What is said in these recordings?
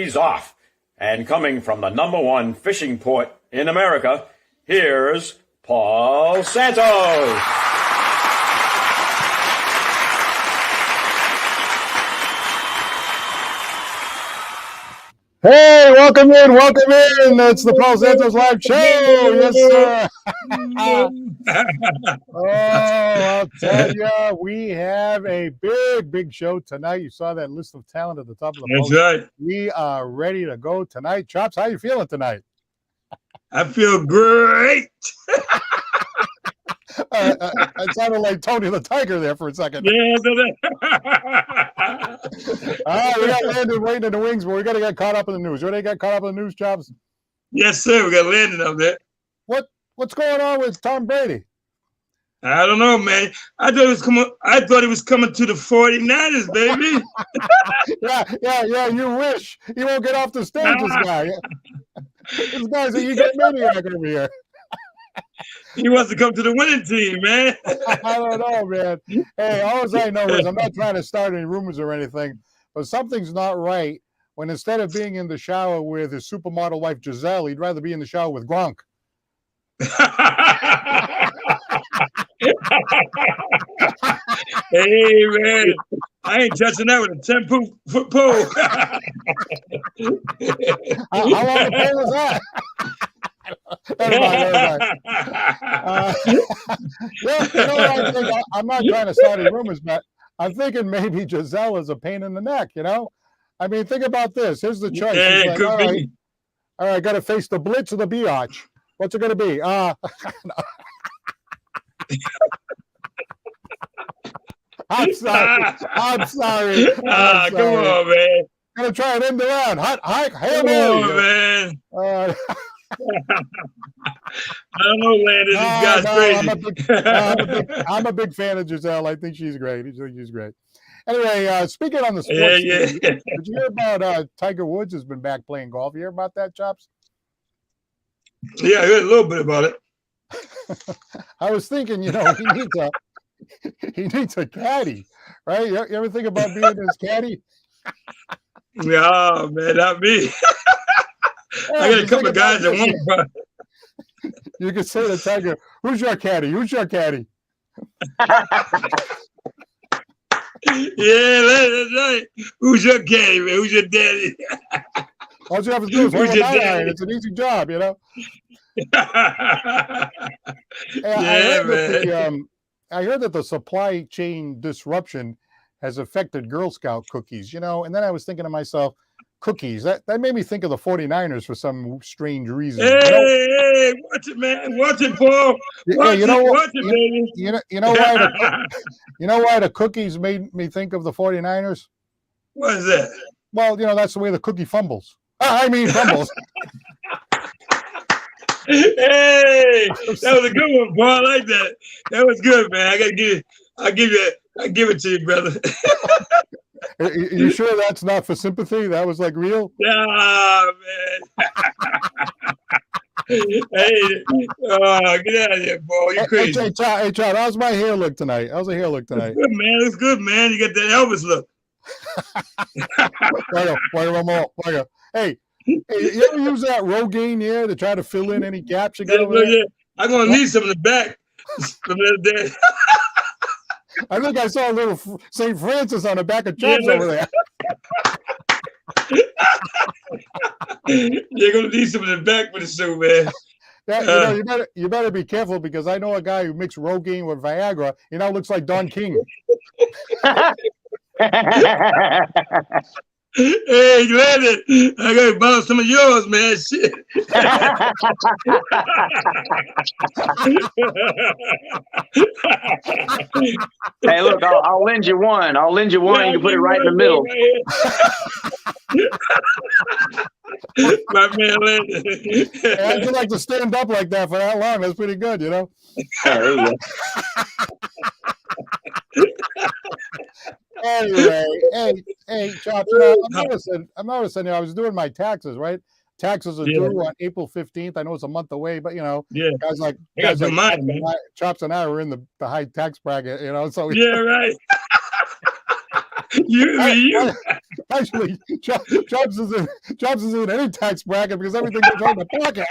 days off. And coming from the #1 fishing port in America, here's PaulSantos. Hey, welcome in. It's the PaulSantos live show. Yes, sir. Oh, I'll tell you, we have a big show tonight. You saw that list of talent at the top of the post. That's right. We are ready to go tonight. Chops, how you feeling tonight? I feel great. It sounded like Tony the Tiger there for a second. Yeah. All right, we got Landon waiting in the wings, but we got to get caught up in the news. Ready to get caught up in the news, Chops? Yes, sir. We got Landon up there. What's going on with Tom Brady? I don't know, man. I thought he was coming to the 49ers, baby. Yeah. You wish. He won't get off the stage, this guy. This guy's a maniac over here. He wants to come to the winning team, man. I don't know, man. Hey, all I know is I'm not trying to start any rumors or anything, but something's not right when instead of being in the shower with his supermodel wife, Giselle, he'd rather be in the shower with Gronk. Hey, man. I ain't touching that with a 10-foot pole. How long a pole is that? Everybody. I think? I'm not trying to start any rumors, but I'm thinking maybe Giselle is a pain in the neck, I mean, think about this. Here's the choice. Yeah, like, all right, got to face the Blitz or the Biatch. What's it going to be? I'm sorry. Come on, man. Gonna try an end around. Hail Come on, man. I don't know, Landon. This guy's crazy. I'm a big fan of Giselle. I think she's great. She's great. Anyway, speaking on the sports, did you hear about Tiger Woods has been back playing golf? You hear about that, Chops? Yeah, I heard a little bit about it. I was thinking, he needs a caddy, right? You ever think about being his caddy? No, man, not me. I got a couple of guys that want to. You could say to Tiger, "Who's your caddy? Who's your caddy?" Yeah, that's right. Who's your caddy, man? Who's your daddy? All you have to do is hold my iron. It's an easy job, Yeah, man. I heard that the supply chain disruption has affected Girl Scout cookies, and then I was thinking to myself, cookies, that made me think of the 49ers for some strange reason. Hey, watch it, man. Watch it, Paul. Watch it, baby. You know why the cookies made me think of the 49ers? What is that? Well, that's the way the cookie fumbles. Fumbles. Hey, that was a good one, Paul. I like that. That was good, man. I give it to you, brother. You sure that's not for sympathy? That was like real? Nah, man. Hey, get out of here, Paul. You're crazy. Hey, Chad, how's my hair look tonight? How's the hair look tonight? Good, man. It's good, man. You got that Elvis look. Hey, you ever use that Rogaine here to try to fill in any gaps you got over there? Yeah. I'm going to need some in the back from the other day. I think I saw a little St. Francis on the back of Chops over there. You're going to need some in the back for the show, man. Yeah, you better be careful because I know a guy who mixed Rogaine with Viagra. He now looks like Don King. Hey, Landon, I got to borrow some of yours, man. Shit. Hey, look, I'll lend you one. You can put it right in the middle. My man, Landon. I feel like to stand up like that for that long. That's pretty good, Yeah, there you go. Anyway, hey, Chops, I'm noticing, I was doing my taxes, right? Taxes are due on April 15th. I know it's a month away, but guys like Chops and I were in the high tax bracket, so yeah, right. Actually, Chops is in any tax bracket because everything goes right in the pocket.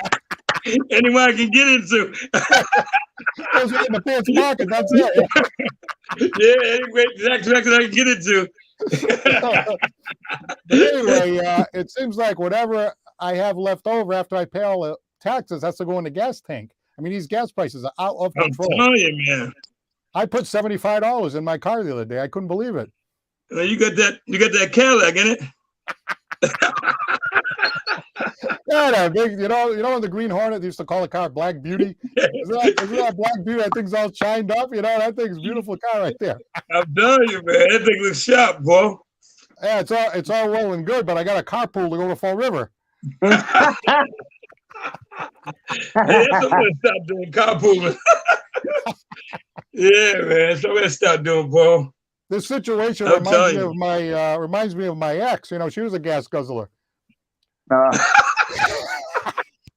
Anyone I can get into. Goes right in the pants pocket. That's it. Yeah, anyway, tax bracket I can get into. But anyway, it seems like whatever I have left over after I pay all the taxes has to go in the gas tank. I mean, these gas prices are out of control. I'm telling you, man. I put $75 in my car the other day. I couldn't believe it. Well, you got that Cadillac in it. Yeah, that big, you know, the Green Hornet they used to call the car Black Beauty. Isn't that Black Beauty? That thing's all shined up. You know, that thing's a beautiful car right there. I'm telling you, man, that thing looks sharp, boy. Yeah, it's all well and good, but I got a carpool to go to Fall River. Hey, I'm gonna stop doing carpooling. Yeah, man, so I'm gonna stop doing, boy. This situation reminds me of my ex. You know, she was a gas guzzler.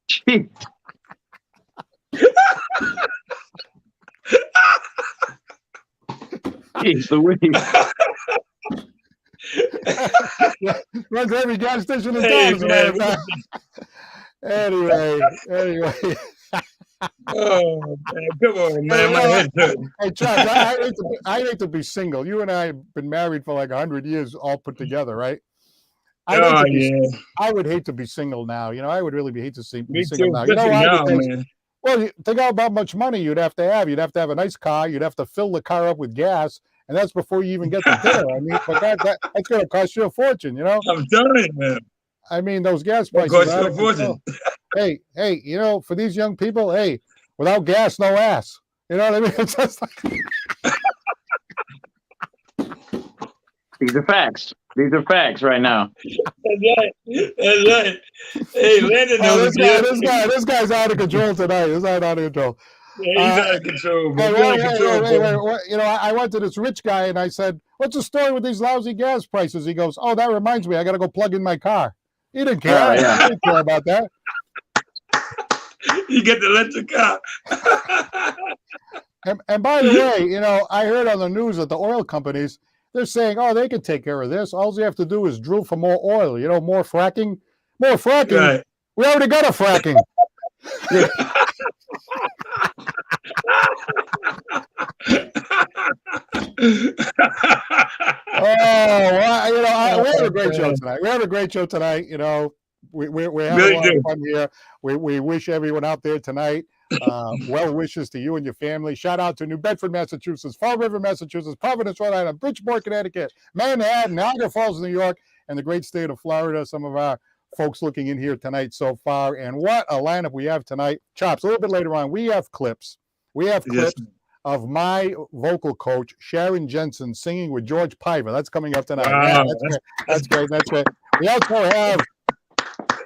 Gee. Jeez Louise. Runs every gas station in town, as a matter of fact. Anyway. Oh man, come on, man, my head's hurting. Hey, Chuck, I hate to be single. You and I have been married for like 100 years, all put together, right? I would hate to be single now. You know, I would really hate to be single now. You know why? Man. Well, think about how much money you'd have to have. You'd have to have a nice car. You'd have to fill the car up with gas. And that's before you even get the dinner. I mean, but that's going to cost you a fortune, you know? I'm telling you, man. I mean, those gas prices. Cost you a fortune. Hey, you know, for these young people, hey, without gas, no ass. You know what I mean? It's just like... These are facts. These are facts right now. That's right. Hey, Landon, this guy's out of control tonight. He's out of control. Yeah, he's out of control. Wait. You know, I went to this rich guy and I said, "What's the story with these lousy gas prices?" He goes, "Oh, that reminds me, I got to go plug in my car." He didn't care. He didn't care about that. You get the electric car. And by the way, you know, I heard on the news that the oil companies, they're saying, "Oh, they can take care of this. All you have to do is drill for more oil. You know, more fracking. Right. We already got a fracking." Well, you know, we had a great show tonight. We had a great show tonight. You know, we have a lot of fun here. We wish everyone out there tonight well wishes to you and your family. Shout out to New Bedford, Massachusetts, Fall River, Massachusetts, Providence, Rhode Island, Bridgeport, Connecticut, Manhattan, Niagara Falls, New York, and the great state of Florida. Some of our folks looking in here tonight so far. And what a lineup we have tonight. Chops, a little bit later on, we have clips. Of my vocal coach, Sharon Jensen, singing with George Piva. That's coming up tonight. Wow. Yeah, that's great. We also have...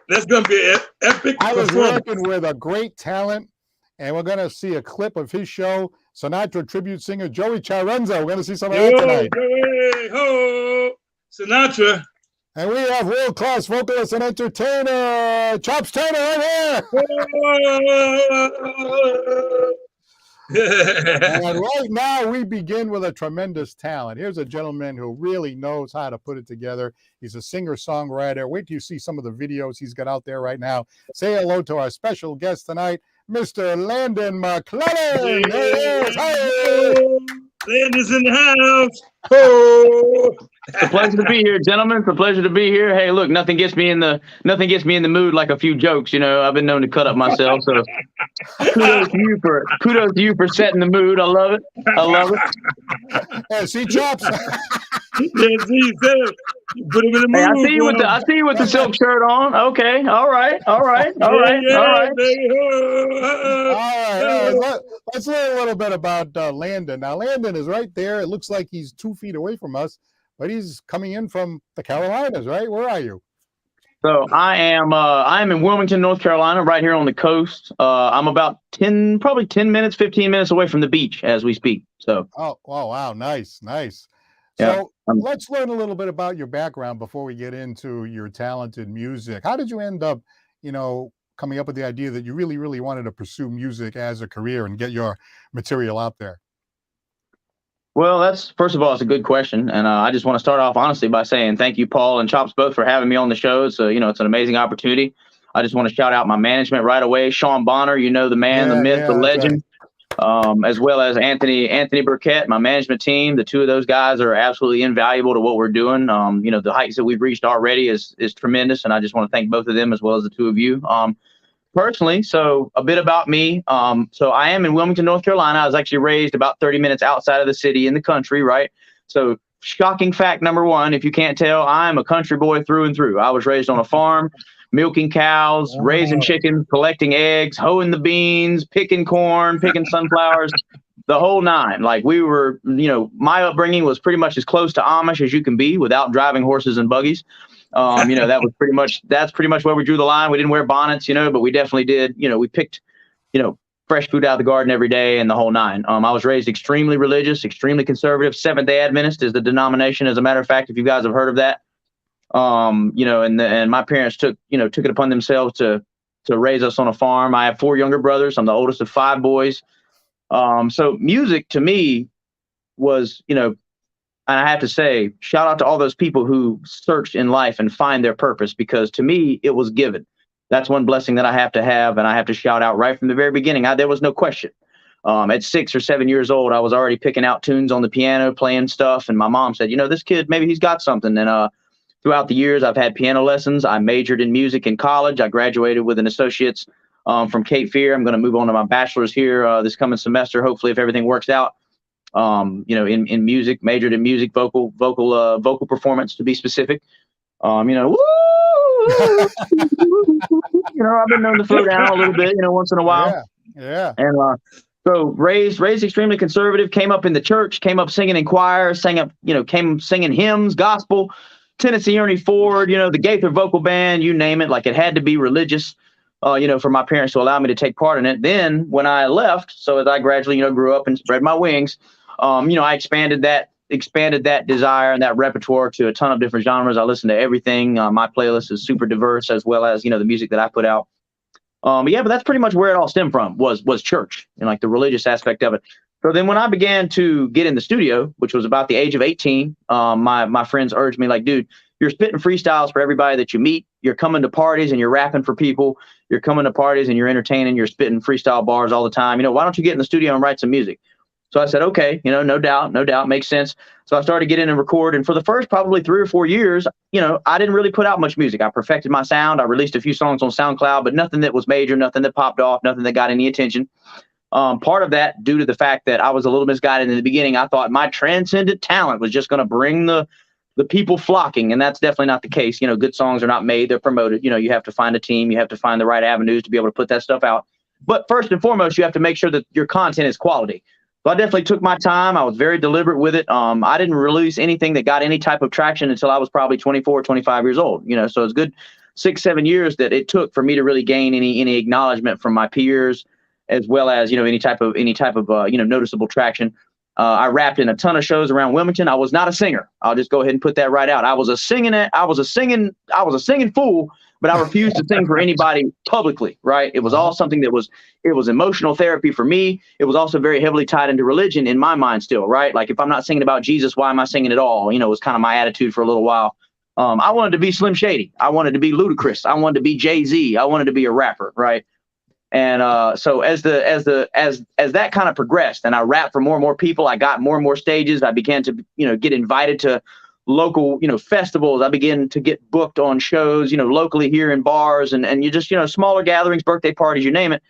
That's going to be an epic I was working with a great talent, and we're going to see a clip of his show, Sinatra tribute singer Joey Chiarenza. We're going to see some of that tonight. Sinatra. And we have world-class vocalist and entertainer, Chops Turner right here. And right now, we begin with a tremendous talent. Here's a gentleman who really knows how to put it together. He's a singer-songwriter. Wait till you see some of the videos he's got out there right now. Say hello to our special guest tonight, Mr. Landon McClellan. Hey. Landon's in the house. Oh. It's a pleasure to be here, gentlemen. It's a pleasure to be here. Hey, look, nothing gets me in the mood like a few jokes. You know, I've been known to cut up myself. So kudos to you for setting the mood. I love it. Hey, see, Chops. Yeah, see, you put him in the mood. Hey, I see you with the silk shirt on. Okay, all right. Let's learn a little bit about Landon. Now, Landon is right there. It looks like he's 2 feet away from us, but he's coming in from the Carolinas, right? Where are you? So I am in Wilmington, North Carolina, right here on the coast. I'm about 15 minutes away from the beach as we speak. So. Oh, wow. Nice. Yeah. So let's learn a little bit about your background before we get into your talented music. How did you end up, coming up with the idea that you really, really wanted to pursue music as a career and get your material out there? Well, first of all, it's a good question. And I just want to start off honestly by saying thank you, Paul and Chops, both for having me on the show. It's it's an amazing opportunity. I just want to shout out my management right away. Sean Bonner, the man, the myth, the legend, as well as Anthony Burkett, my management team. The two of those guys are absolutely invaluable to what we're doing. The heights that we've reached already is tremendous. And I just want to thank both of them as well as the two of you. Personally, so a bit about me. So I am in Wilmington, North Carolina. I was actually raised about 30 minutes outside of the city in the country, right? So shocking fact number one, if you can't tell, I'm a country boy through and through. I was raised on a farm, milking cows, raising chickens, collecting eggs, hoeing the beans, picking corn, picking sunflowers, the whole nine. Like we were, my upbringing was pretty much as close to Amish as you can be without driving horses and buggies. That's pretty much where we drew the line. We didn't wear bonnets, but we definitely did, we picked, fresh food out of the garden every day and the whole nine. I was raised extremely religious, extremely conservative. Seventh-day Adventist is the denomination. As a matter of fact, if you guys have heard of that, and my parents took it upon themselves to raise us on a farm. I have 4 younger brothers. I'm the oldest of 5 boys. So music to me was, and I have to say, shout out to all those people who searched in life and find their purpose, because to me, it was given. That's one blessing that I have to have, and I have to shout out right from the very beginning. There was no question. At 6 or 7 years old, I was already picking out tunes on the piano, playing stuff, and my mom said, this kid, maybe he's got something. And throughout the years, I've had piano lessons. I majored in music in college. I graduated with an associate's from Cape Fear. I'm going to move on to my bachelor's here this coming semester, hopefully, if everything works out. In music, majored in music, vocal performance to be specific. Woo! I've been known to throw down a little bit, once in a while. Yeah. And so raised extremely conservative, came up in the church, came up singing in choirs, came singing hymns, gospel, Tennessee Ernie Ford, the Gaither vocal band, you name it. Like it had to be religious. For my parents to allow me to take part in it. Then when I left, so as I gradually, grew up and spread my wings, I expanded that desire and that repertoire to a ton of different genres. I listen to everything. My playlist is super diverse, as well as, the music that I put out. But that's pretty much where it all stemmed from was church and like the religious aspect of it. So then when I began to get in the studio, which was about the age of 18, my friends urged me like, dude, you're spitting freestyles for everybody that you meet. You're coming to parties and you're rapping for people. You're coming to parties and you're entertaining. You're spitting freestyle bars all the time. Why don't you get in the studio and write some music? So I said, okay, no doubt, makes sense. So I started getting and record. And for the first probably 3 or 4 years, I didn't really put out much music. I perfected my sound. I released a few songs on SoundCloud, but nothing that was major, nothing that popped off, nothing that got any attention. Part of that due to the fact that I was a little misguided in the beginning. I thought my transcendent talent was just going to bring the people flocking. And that's definitely not the case. Good songs are not made, they're promoted. You have to find a team. You have to find the right avenues to be able to put that stuff out. But first and foremost, you have to make sure that your content is quality. So I definitely took my time. I was very deliberate with it. I didn't release anything that got any type of traction until I was probably 24, 25 years old. So it's good 6, 7 years that it took for me to really gain any acknowledgement from my peers, as well as, any type of noticeable traction. I rapped in a ton of shows around Wilmington. I was not a singer. I'll just go ahead and put that right out. I was a singing fool, but I refused to sing for anybody publicly. Right. It was all something it was emotional therapy for me. It was also very heavily tied into religion in my mind still. Right. Like if I'm not singing about Jesus, why am I singing at all? Was kind of my attitude for a little while. I wanted to be Slim Shady. I wanted to be Ludacris. I wanted to be Jay-Z. I wanted to be a rapper. Right. And so as that kind of progressed and I rapped for more and more people, I got more and more stages. I began to, get invited to local, festivals. I began to get booked on shows, locally here in bars and you just, smaller gatherings, birthday parties, you name it.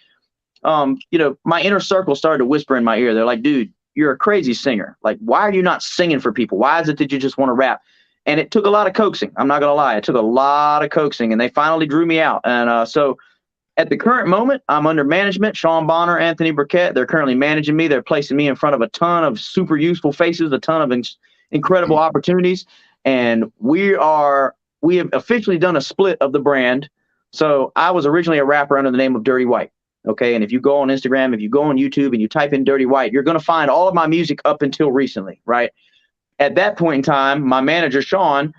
My inner circle started to whisper in my ear. They're like, dude, you're a crazy singer. Like, why are you not singing for people? Why is it that you just want to rap? And it took a lot of coaxing. I'm not going to lie. It took a lot of coaxing and they finally drew me out. And so at the current moment, I'm under management. Sean Bonner, Anthony Burkett, they're currently managing me. They're placing me in front of a ton of super useful faces, a ton of incredible opportunities. And we have officially done a split of the brand. So I was originally a rapper under the name of Dirty White. Okay. And if you go on Instagram, if you go on YouTube and you type in Dirty White, you're going to find all of my music up until recently. Right. At that point in time, my manager, Sean,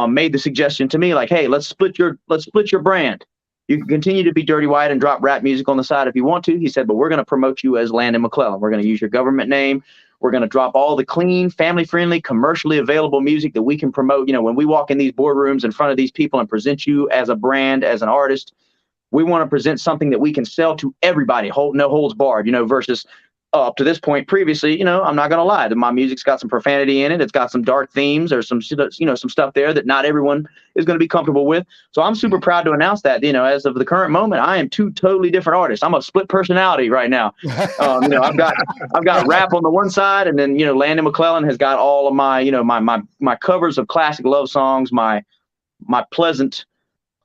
made the suggestion to me like, hey, let's split your brand. You can continue to be Dirty White and drop rap music on the side if you want to. He said, but we're going to promote you as Landon McClellan. We're going to use your government name. We're going to drop all the clean, family-friendly, commercially available music that we can promote. You know, when we walk in these boardrooms in front of these people and present you as a brand, as an artist, we want to present something that we can sell to everybody, no holds barred, you know, versus up to this point previously, you know, I'm not going to lie, my music's got some profanity in it. It's got some dark themes or some, you know, some stuff there that not everyone is going to be comfortable with. So I'm super proud to announce that, you know, as of the current moment, I am two totally different artists. I'm a split personality right now. You know, I've got rap on the one side, and then, you know, Landon McClellan has got all of my, you know, my covers of classic love songs, my pleasant,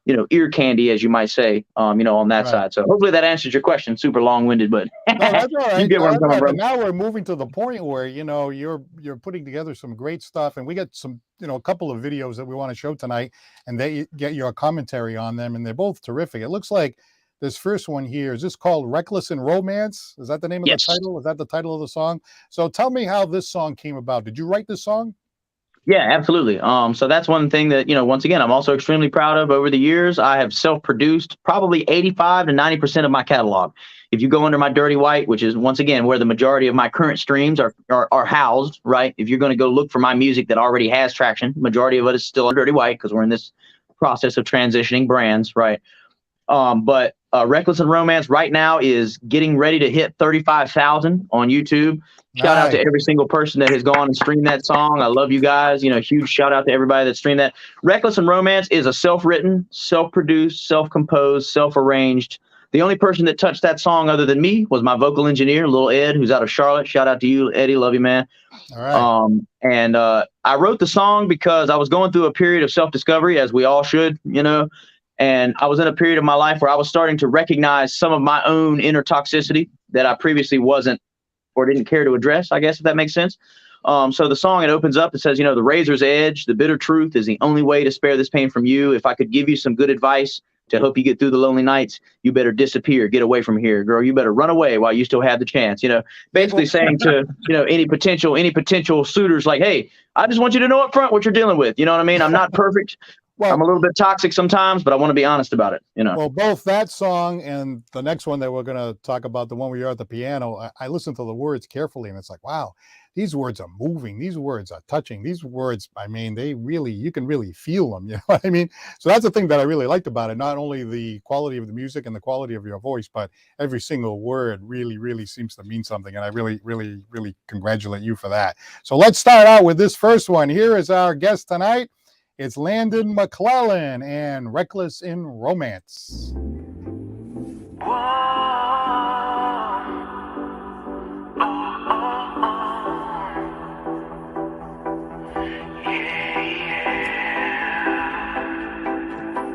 you know, ear candy, as you might say, you know, on that side. So hopefully that answers your question. Super long-winded, but no, that's all right. You get where I'm coming from. Now we're moving to the point where, you know, you're putting together some great stuff, and we got some, you know, a couple of videos that we want to show tonight, and they get your commentary on them, and they're both terrific. It looks like this first one here, is this called Reckless in Romance? Is that the name of the title? Is that the title of the song? So tell me how this song came about. Did you write this song? Yeah, absolutely. So that's one thing that, you know, once again, I'm also extremely proud of. Over the years, I have self-produced probably 85 to 90% of my catalog. If you go under my Dirty White, which is, once again, where the majority of my current streams are housed, right? If you're going to go look for my music that already has traction, majority of it is still on Dirty White because we're in this process of transitioning brands, right? But Reckless in Romance right now is getting ready to hit 35,000 on YouTube. Shout out to every single person that has gone and streamed that song. I love you guys. You know, huge shout out to everybody that streamed that. Reckless in Romance is a self-written, self-produced, self-composed, self-arranged. The only person that touched that song other than me was my vocal engineer, Little Ed, who's out of Charlotte. Shout out to you, Eddie. Love you, man. All right. And I wrote the song because I was going through a period of self-discovery, as we all should, you know. And I was in a period of my life where I was starting to recognize some of my own inner toxicity that I previously wasn't or didn't care to address, I guess, if that makes sense. So the song, it opens up, it says, you know, the razor's edge, the bitter truth is the only way to spare this pain from you. If I could give you some good advice to help you get through the lonely nights, you better disappear, get away from here, girl. You better run away while you still have the chance. You know, basically saying to, you know, any potential suitors, like, hey, I just want you to know up front what you're dealing with. You know what I mean? I'm not perfect. Well, I'm a little bit toxic sometimes, but I want to be honest about it, you know. Well, both that song and the next one that we're going to talk about, the one where you're at the piano, I listened to the words carefully, and it's like, wow, these words are moving. These words are touching. These words, I mean, they really, you can really feel them, you know what I mean? So that's the thing that I really liked about it. Not only the quality of the music and the quality of your voice, but every single word really, really seems to mean something. And I really, really, really congratulate you for that. So let's start out with this first one. Here is our guest tonight. It's Landon McClellan and Reckless in Romance.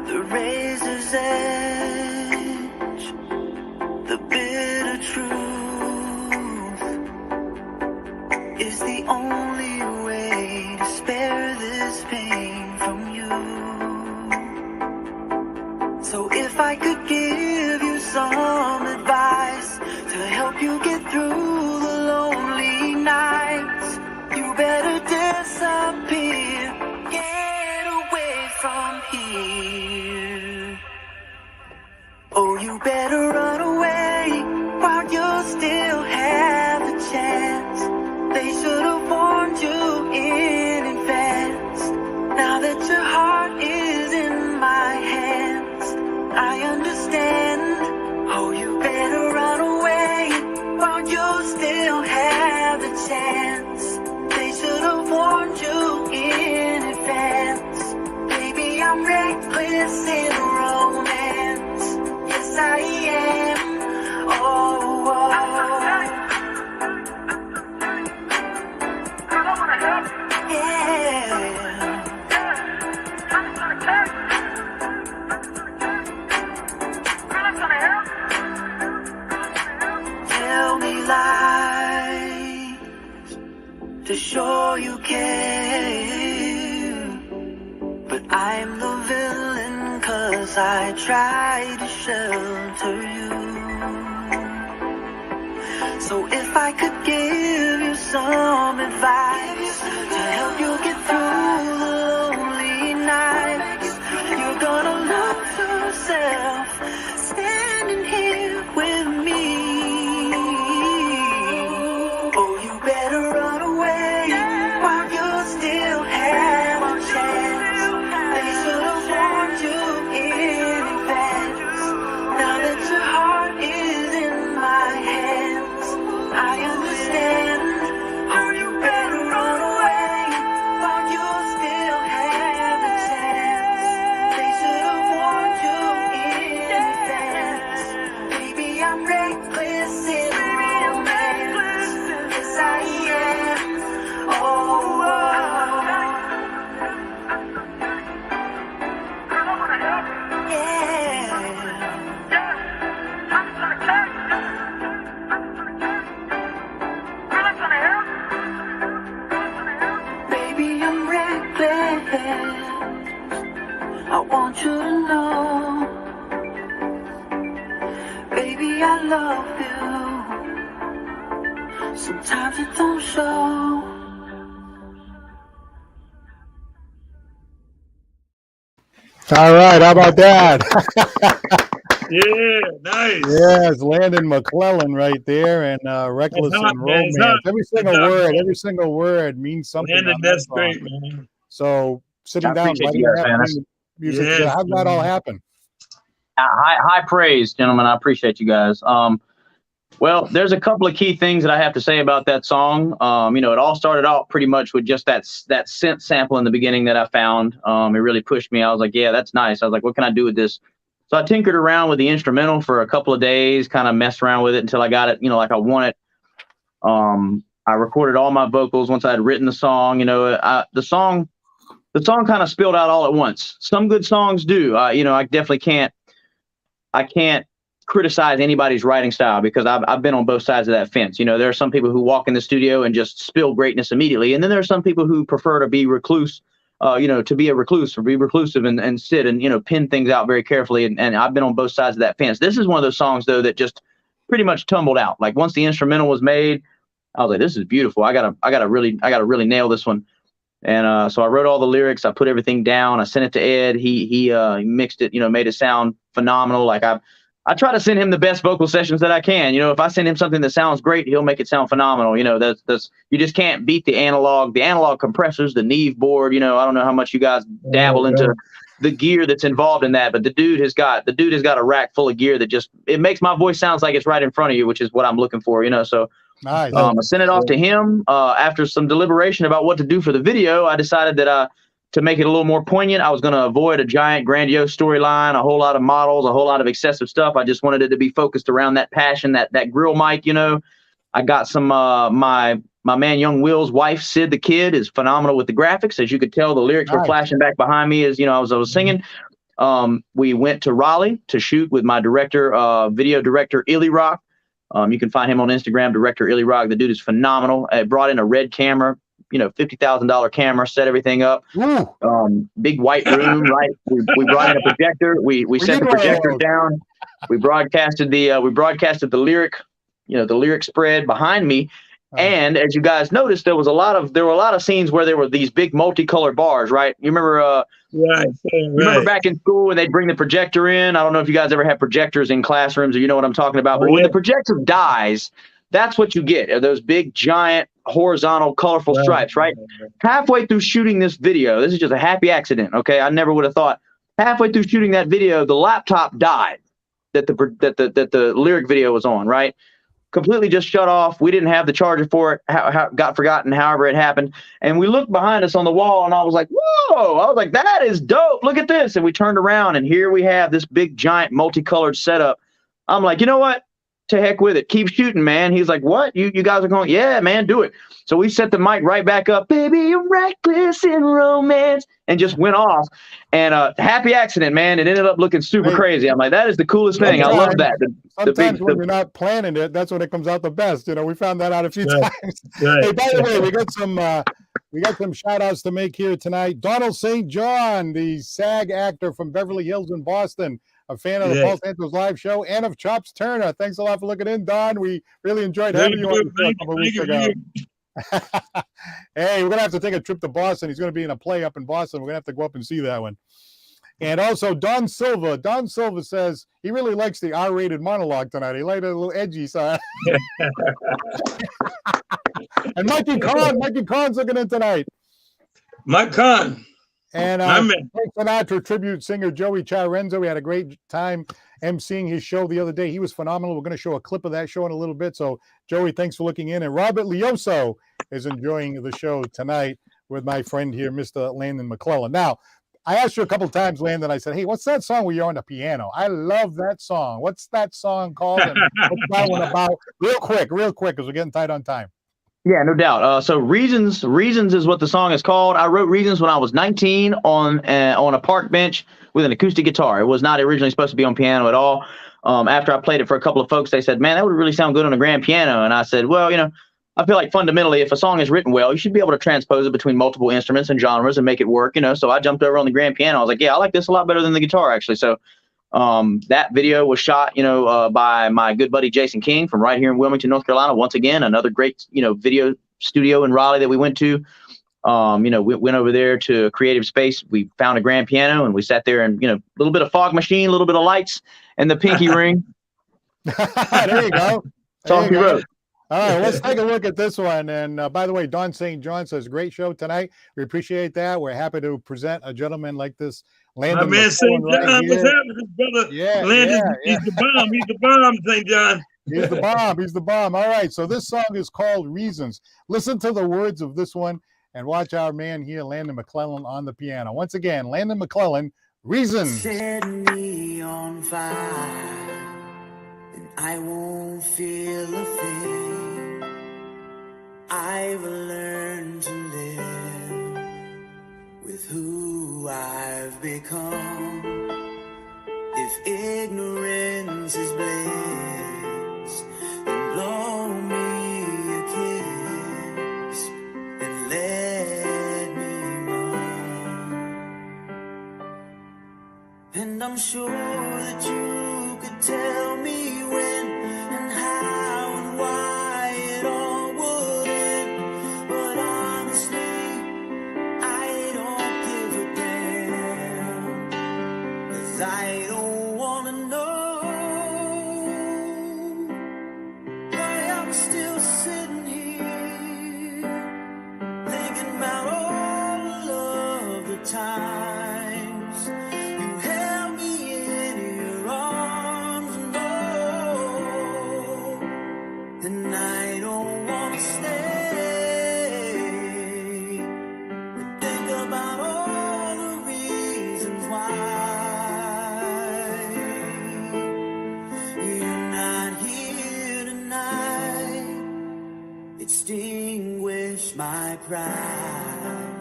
The razor's edge, the bitter truth is the only way to spare this pain from you. So if I could give you some advice to help you get through the lonely nights, you better disappear, get away from here. Oh, you better run away while you still have the chance. They should have warned you in advance. Now that your heart is in my hands, I understand. Oh, you better run away while you still have the chance. They should have warned you in advance. Baby, I'm reckless in romance. Yes, I am. Oh. Tell me lies to show you care, but I'm the villain 'cause I try to shelter you. So if I could give you some advice to help you get through the lonely nights, you're gonna lose yourself standing here with me. Oh, you better run. I want you to know, baby, I love you. Sometimes it don't show. All right, how about that? Yeah, nice. Yes, Landon McClellan right there, and Reckless and Romance. Every single word means something. Landon, that's great, man. So sitting down, music. Yes, how'd that all happen? High praise, gentlemen. I appreciate you guys. Well, there's a couple of key things that I have to say about that song. You know, it all started out pretty much with just that synth sample in the beginning that I found. It really pushed me. I was like, yeah, that's nice. I was like, what can I do with this? So I tinkered around with the instrumental for a couple of days, kind of messed around with it until I got it, you know, like I want it. I recorded all my vocals once I had written the song. You know, the song kind of spilled out all at once. Some good songs do. You know, I definitely can't criticize anybody's writing style because I've been on both sides of that fence. You know, there are some people who walk in the studio and just spill greatness immediately, and then there are some people who prefer to be recluse. You know, to be a recluse or be reclusive and sit and, you know, pin things out very carefully. And I've been on both sides of that fence. This is one of those songs, though, that just pretty much tumbled out. Like once the instrumental was made, I was like, this is beautiful. I gotta really nail this one. And so I wrote all the lyrics. I put everything down. I sent it to Ed. He mixed it, you know, made it sound phenomenal. Like I try to send him the best vocal sessions that I can. You know, if I send him something that sounds great, he'll make it sound phenomenal. You know, that's you just can't beat the analog compressors, the Neve board. You know, I don't know how much you guys dabble into the gear that's involved in that, but the dude has got a rack full of gear that just it makes my voice sounds like it's right in front of you, which is what I'm looking for. You know, so nice. I sent it off to him. After some deliberation about what to do for the video, I decided that to make it a little more poignant, I was going to avoid a giant, grandiose storyline, a whole lot of models, a whole lot of excessive stuff. I just wanted it to be focused around that passion, that grill mic, you know. I got some, my man Young Will's wife, Sid the Kid, is phenomenal with the graphics. As you could tell, the lyrics were flashing back behind me as, you know, as I was singing. We went to Raleigh to shoot with my director, video director, Illy Rock. You can find him on Instagram, Director Illy Rock. The dude is phenomenal. I brought in a red camera. You know, $50,000 camera, set everything up. Big white room, right? We brought in a projector. We set the projector down. We broadcasted the lyric, you know, the lyric spread behind me. And as you guys noticed, there were a lot of scenes where there were these big multicolored bars, right? You remember, remember back in school when they'd bring the projector in? I don't know if you guys ever had projectors in classrooms or you know what I'm talking about. But when the projector dies, that's what you get, are those big, giant, horizontal, colorful stripes, right? Halfway through shooting this video, this is just a happy accident, okay? I never would have thought. Halfway through shooting that video, the laptop died that the lyric video was on, right? Completely just shut off. We didn't have the charger for it. Got forgotten, however it happened. And we looked behind us on the wall, and I was like, whoa! I was like, that is dope. Look at this. And we turned around, and here we have this big, giant, multicolored setup. I'm like, you know what? To heck with it. Keep shooting, man. He's like, what? You guys are going, yeah, man, do it. So we set the mic right back up. Baby, you're reckless in romance. And just went off. And happy accident, man. It ended up looking super crazy. I'm like, that is the coolest thing. I love that. Sometimes when you're not planning it, that's when it comes out the best. You know, we found that out a few times. Hey, by the way, we got some shout outs to make here tonight. Donald St. John, the SAG actor from Beverly Hills in Boston, a fan of the PaulSantos live show and of Chops Turner. Thanks a lot for looking in, Don. We really enjoyed having you on the show a couple weeks ago. Hey, we're gonna have to take a trip to Boston. He's gonna be in a play up in Boston. We're gonna have to go up and see that one. And also Don Silva. Don Silva says he really likes the R-rated monologue tonight. He liked it a little edgy side. And Mikey Khan's looking in tonight. Mike Khan. And Frank Sinatra tribute singer Joey Chiarenza. We had a great time emceeing his show the other day. He was phenomenal. We're going to show a clip of that show in a little bit. So, Joey, thanks for looking in. And Robert Lioso is enjoying the show tonight with my friend here, Mr. Landon McClellan. Now, I asked you a couple times, Landon. I said, hey, what's that song where you're on the piano? I love that song. What's that song called? And what's that one about? Real quick, because we're getting tight on time. Yeah, no doubt. So Reasons is what the song is called. I wrote Reasons when I was 19 on a park bench with an acoustic guitar. It was not originally supposed to be on piano at all. After I played it for a couple of folks, they said, man, that would really sound good on a grand piano. And I said, well, you know, I feel like fundamentally, if a song is written well, you should be able to transpose it between multiple instruments and genres and make it work, you know? So I jumped over on the grand piano. I was like, yeah, I like this a lot better than the guitar, actually. So that video was shot, you know, by my good buddy Jason King from right here in Wilmington, North Carolina. Once again, another great, you know, video studio in Raleigh that we went to. You know, we went over there to a creative space. We found a grand piano and we sat there and, you know, a little bit of fog machine, a little bit of lights and the pinky ring. There you go. Song he wrote. All right, let's take a look at this one. And by the way, Don St. John says, great show tonight. We appreciate that. We're happy to present a gentleman like this. Landon man, St. John, right what's happening, brother? Yeah, Landon, he's the bomb. He's the bomb, St. John. He's the bomb. He's the bomb. All right, so this song is called Reasons. Listen to the words of this one and watch our man here, Landon McClellan, on the piano. Once again, Landon McClellan, Reasons. Set me on fire, and I won't feel a thing. I've learned to live with who I've become. If ignorance is bliss, then blow me a kiss and let me run. And I'm sure that you could tell me when and how and why it all would end. But honestly, I don't give a damn, 'cause I don't wanna know why I'm still sitting here thinking about all of the times you held me in your arms. No, and I don't wanna stay and think about all the reasons why you're not here tonight. Extinguish my pride,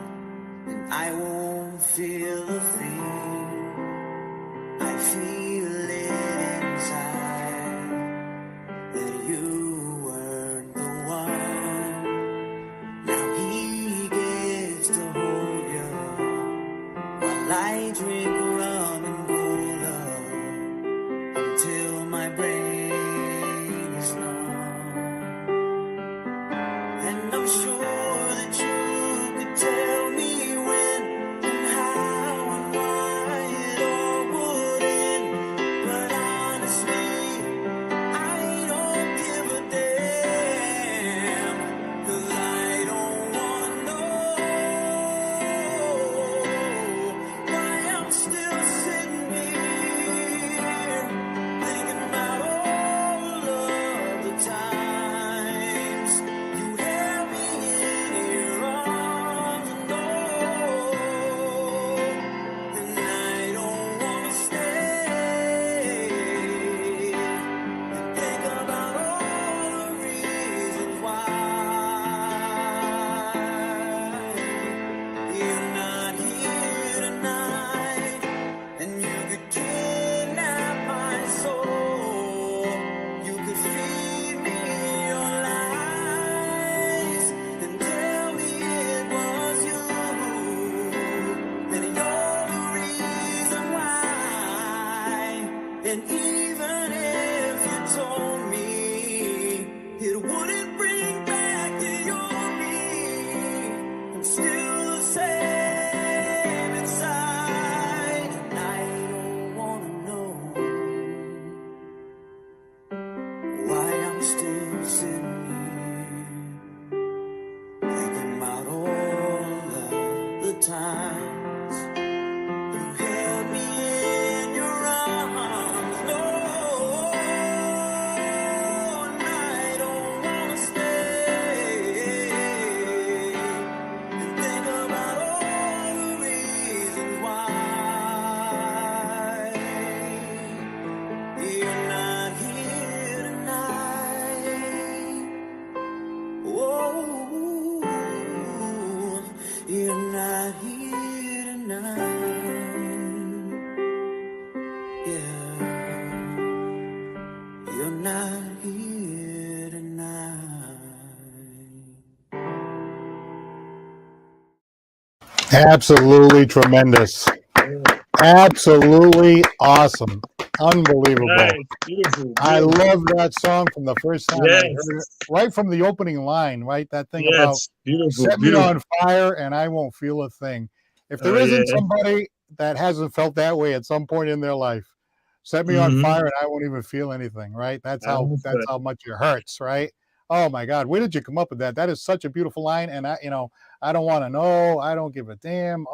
and I won't feel a thing. I feel it inside that you weren't the one. Now he gets to hold you while I drink rum and cola until my brain is numb. And I'm sure that you could tell me when and how and why it all would end. But honestly, I don't give a damn, 'cause I don't wanna know why I'm still sitting here thinking about all of the times you held me in your arms. No, and I don't wanna stay and think about all the reasons why you're not here tonight. And you could kidnap my soul, you could feed me your lies and tell me it was you, and you're the reason why. And even if you told me it wouldn't bring back the your me, I'm still the same inside, and I don't wanna know why I'm still sitting here thinking about all of the times you held me in your arms. No, and I don't wanna stay and think about all the reasons why you're not here tonight. Whoa, you're not here tonight. Yeah, you're not here tonight. Absolutely tremendous. Absolutely awesome. Unbelievable. Nice. Beautiful. I love that song from the first time I heard it. Right from the opening line, right? That thing about set me on fire and I won't feel a thing. If there isn't somebody that hasn't felt that way at some point in their life, set me on fire and I won't even feel anything, right? That's how much it hurts, right? Oh my God, where did you come up with that? That is such a beautiful line, and I don't want to know. I don't give a damn.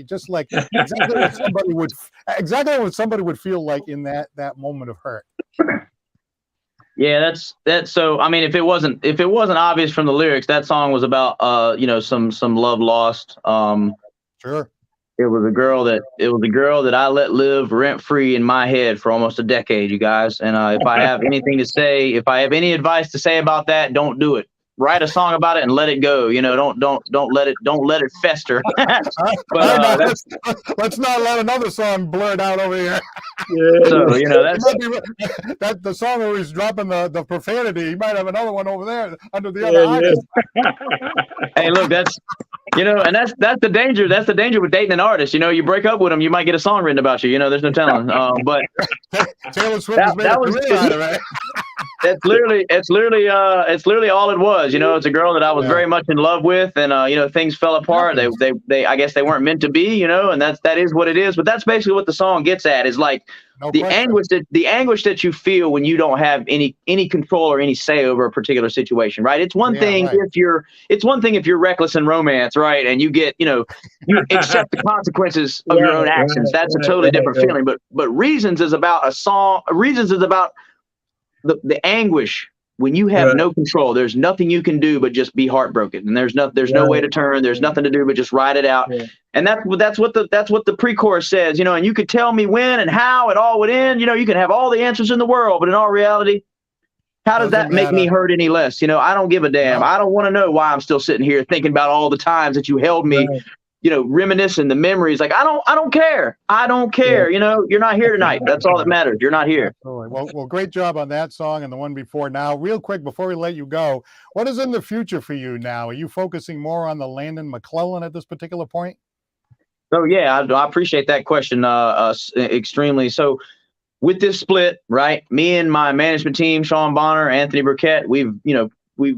Just like exactly what somebody would feel like in that moment of hurt. Yeah, that's so. I mean, if it wasn't obvious from the lyrics, that song was about some love lost. Sure. It was a girl that I let live rent free in my head for almost a decade, you guys. And if I have anything to say, if I have any advice to say about that, don't do it. Write a song about it and let it go. Don't let it fester. But let's not let another song blurt out over here. Yeah. So that the song where he's dropping the profanity. He might have another one over there under the other artist. Hey, look, that's the danger. That's the danger with dating an artist. You break up with them, you might get a song written about you. There's no telling. But Taylor Swift has made a career out of it. It's literally all it was. It's a girl that I was very much in love with, and things fell apart. They I guess they weren't meant to be, and that is what it is. But that's basically what the song gets at, is like anguish that you feel when you don't have any control or any say over a particular situation, right? It's one thing if you're reckless in romance, right, and you get you accept the consequences of your own actions. That's a totally different feeling. But Reasons is about a song. Reasons is about the anguish when you have no control. There's nothing you can do but just be heartbroken, and there's no way to turn. There's nothing to do but just ride it out. And that's what the pre-chorus says. And you could tell me when and how it all would end. You can have all the answers in the world, but in all reality, how does that make me hurt any less? I don't give a damn. I don't want to know why I'm still sitting here thinking about all the times that you held me. Reminiscing the memories. Like I don't care. I don't care. You're not here tonight. That's all that matters. You're not here. Well, great job on that song and the one before. Now, real quick before we let you go, what is in the future for you now? Are you focusing more on the Landon McClellan at this particular point? So yeah, I appreciate that question extremely. So with this split, right, me and my management team, Sean Bonner, Anthony Burkett, we've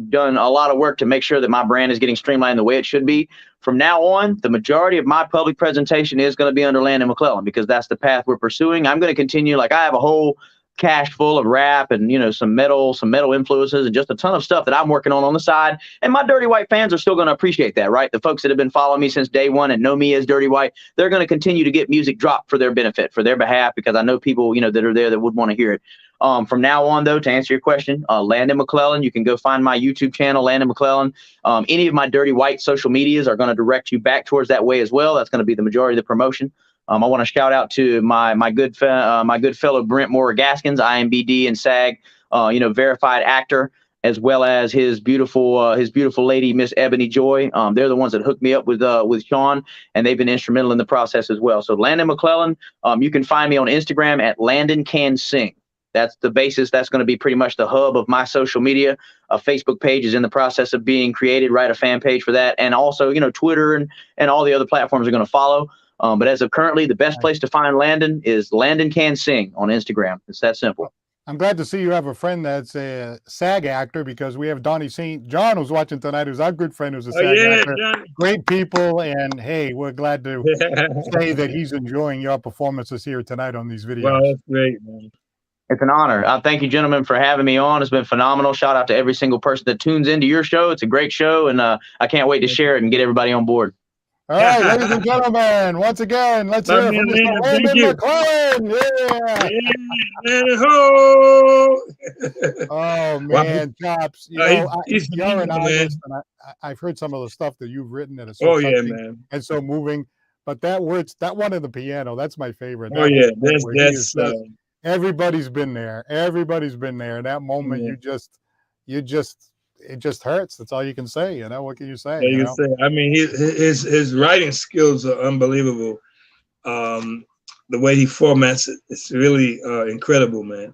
done a lot of work to make sure that my brand is getting streamlined the way it should be. From now on, the majority of my public presentation is going to be under Landon McClellan, because that's the path we're pursuing. I'm going to continue. Like I have a whole cache full of rap and some metal influences and just a ton of stuff that I'm working on the side. And my Dirty White fans are still going to appreciate that, right? The folks that have been following me since day one and know me as Dirty White, they're going to continue to get music dropped for their benefit, for their behalf, because I know people that are there that would want to hear it. From now on, though, to answer your question, Landon McClellan, you can go find my YouTube channel, Landon McClellan. Any of my Dirty White social medias are going to direct you back towards that way as well. That's going to be the majority of the promotion. I want to shout out to my good fellow Brent Moore Gaskins, IMBD and SAG, verified actor, as well as his beautiful lady, Miss Ebony Joy. They're the ones that hooked me up with Sean, and they've been instrumental in the process as well. So Landon McClellan, you can find me on Instagram at Landon Can Sing. That's the basis. That's going to be pretty much the hub of my social media. A Facebook page is in the process of being created, right? A fan page for that. And also, Twitter and all the other platforms are going to follow. But as of currently, the best place to find Landon is Landon Can Sing on Instagram. It's that simple. I'm glad to see you have a friend that's a SAG actor, because we have Donnie St. John who's watching tonight, who's our good friend, who's a SAG actor. Johnny. Great people, and hey, we're glad to say that he's enjoying your performances here tonight on these videos. Well, that's great, man. It's an honor. Thank you, gentlemen, for having me on. It's been phenomenal. Shout out to every single person that tunes into your show. It's a great show, and I can't wait to share it and get everybody on board. All right, ladies and gentlemen, once again, let's hear it from Mr. Landon McClellan. Yeah. Oh, man, Chops. You're an artist, and I've heard some of the stuff that you've written that is so touching man, and so moving. But that one in the piano, that's my favorite. That's everybody's been there. Everybody's been there. In that moment, it just hurts. That's all you can say. What can you say? I mean, his writing skills are unbelievable. The way he formats it's really incredible, man.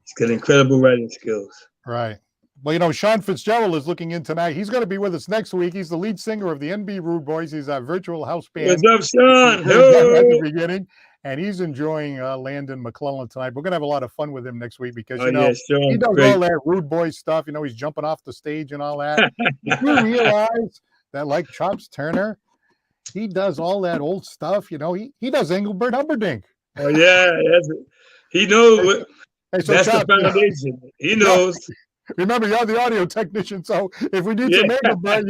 He's got incredible writing skills. Right. Well, you know, Sean Fitzgerald is looking in tonight. He's going to be with us next week. He's the lead singer of the NB Rude Boys. He's our virtual house band. What's up, Sean? At the beginning, and he's enjoying Landon McClellan tonight. We're going to have a lot of fun with him next week because, you know, he does all that Rude Boy stuff. You know, he's jumping off the stage and all that. Did you realize that, like Chops Turner, he does all that old stuff? You know, he does Engelbert Humperdinck. Oh, yeah. He knows. That's Chops, the foundation. He knows. Remember, you're the audio technician, so if we need some Engelbert,